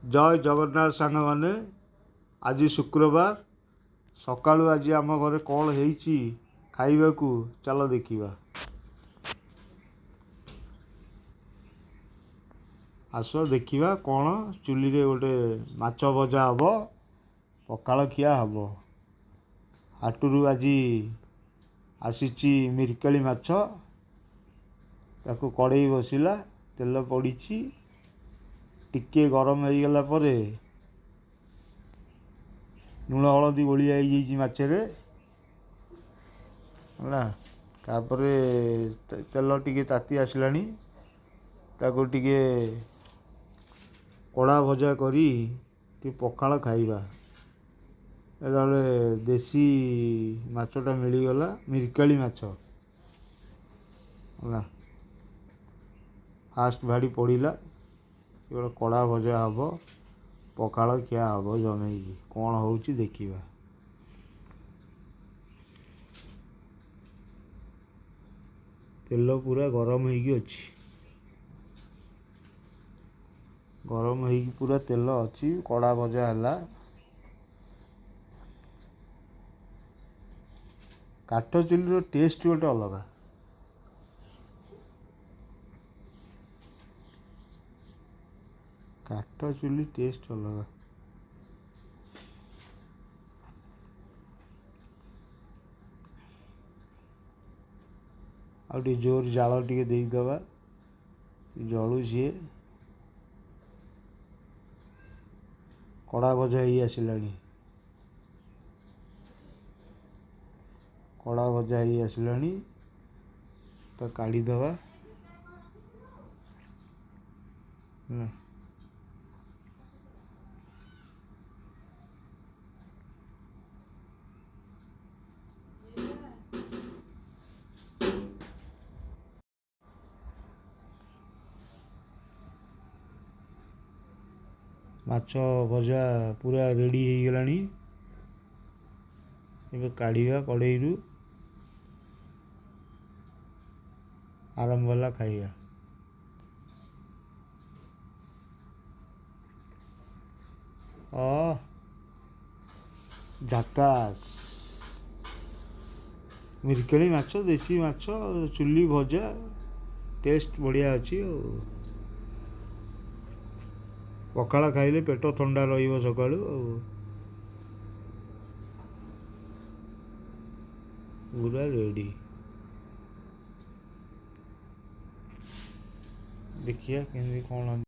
जय जगन्नाथ सांग मैंने आज शुक्रवार सकाळू आज आम घरे कौन होईची खाइबा को चलो देखिबा। आस देखिबा कौन चुली रे गोटे माछ भजा हब पखाल खिया हब। हाटुरु आज आसीची मिरकाली माछ ताको कड़े बसिला तेल पड़ी टिके गरम हो गला परे लुण हलदी गोलिया मछरे है तापरे तेल टिके ताती आसलानी ताको टिके कड़ा भजा करी टी पखाल खाइबा। एटा देसी माछटा मिलगला मिरकाली माछ है फास्ट भाड़ी पड़ा गोटे कड़ा भजा हम पखाल खिया हम जमे कौन हो देखा। तेल पूरा गरम होगी गरम हो पूरा तेल अच्छी कड़ा भजा है काठ चुली टेस्ट गोटे अलग। काठ चुली टेस्ट अलग। आउ जोर जाल टे देदबा जलू सी कड़ा भजा ही आसला कड़ा भजा ही आसला तो काढ़ीदबा माछ भजा पूरा रेडी हो गलानी। एबे काढ़ीबा कड़ेई आरंभ वाला खाइबा। झकास मिरकाली माछ देसी माछ चुली भजा टेस्ट बढ़िया अच्छी। पखाल खाइले पेट थंडा रहिबो सकाळू पूरा रेडी। देखिए केमती कौन